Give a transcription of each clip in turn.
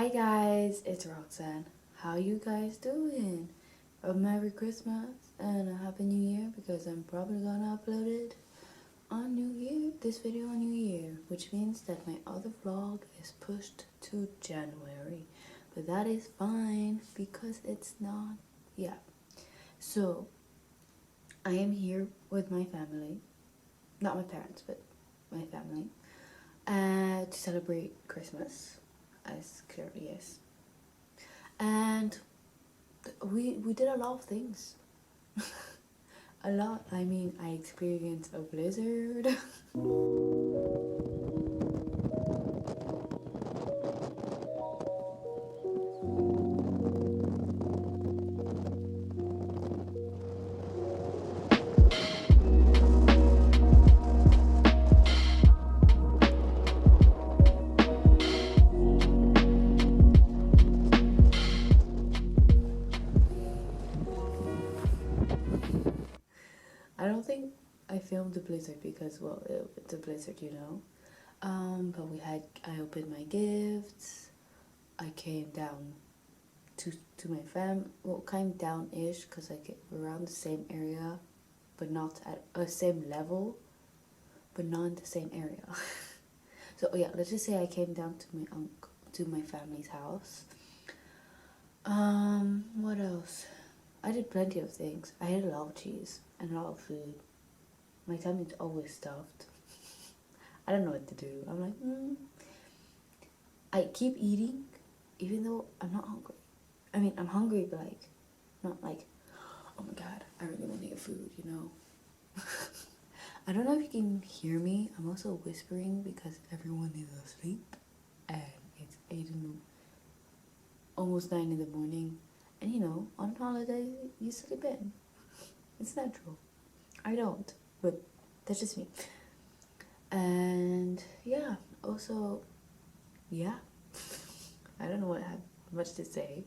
Hi guys, it's Roxanne. How you guys doing? A Merry Christmas and a Happy New Year, because I'm probably gonna upload it on New Year, this video on New Year, which means that my other vlog is pushed to January. But that is fine because it's not, yeah. So, I am here with my family, not my parents, but my family, to celebrate Christmas, as clearly is. And we did a lot of things. A lot. I mean, I experienced a blizzard. I don't think I filmed the blizzard because, well, it's a blizzard, you know. But I opened my gifts. I came down to my well, came down-ish, because I get around the same area, but not at a same level, but not in the same area. So yeah, let's just say I came down to my family's house. What else? I did plenty of things. I had a lot of cheese and a lot of food. My tummy's always stuffed. I don't know what to do. I'm like, I keep eating, even though I'm not hungry. I mean, I'm hungry, but like, not like, oh my god, I really want to get food, you know? I don't know if you can hear me. I'm also whispering because everyone is asleep. And it's 8 almost 9 in the morning. And you know, on holiday, you sleep in. It's natural. I don't, but that's just me. And yeah, also, yeah. I don't know what I have much to say.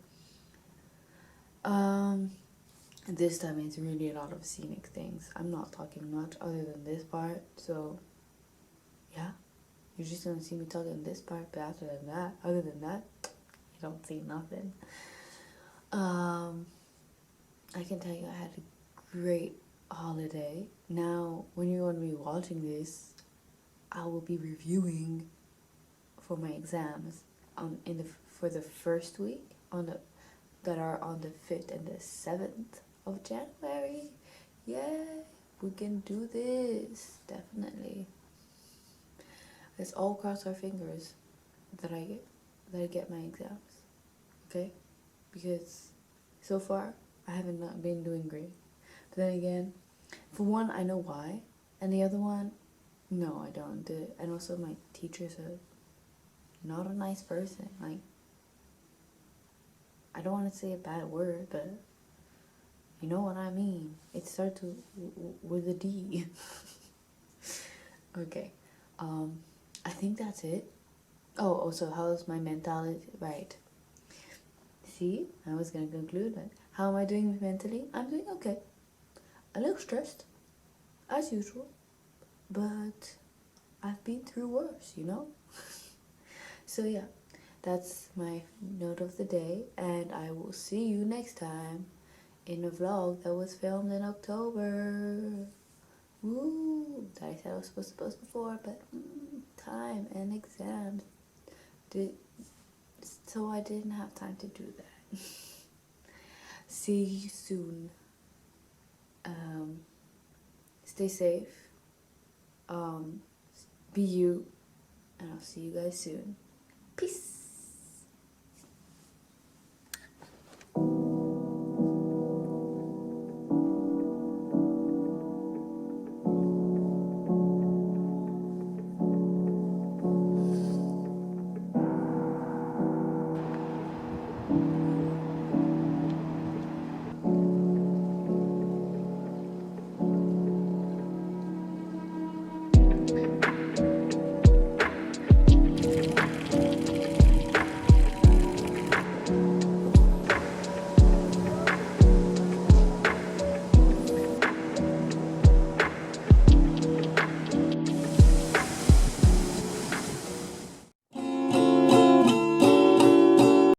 This time it's really a lot of scenic things. I'm not talking much other than this part, so yeah. You're just gonna see me talking this part, but other than that, you don't see nothing. I can tell you I had a great holiday. Now, when you're gonna be watching this, I will be reviewing for my exams for the first week that are on the 5th and the 7th of January. Yeah, we can do this, definitely. Let's all cross our fingers that I get my exams, okay? Because so far I haven't not been doing great. But then again, for one, I know why, and the other one, no, I don't. And also my teacher's not a nice person. Like, I don't want to say a bad word, but you know what I mean. It starts with a D. Okay. I think that's it. Oh, also, how's my mentality? Right. See, I was gonna conclude, but how am I doing mentally? I'm doing okay. A little stressed, as usual, but I've been through worse, you know? So yeah, that's my note of the day, and I will see you next time in a vlog that was filmed in October. Woo! That I said I was supposed to post before, but time and exams so I didn't have time to do that. See you soon. Stay safe. Be you, and I'll see you guys soon. Peace.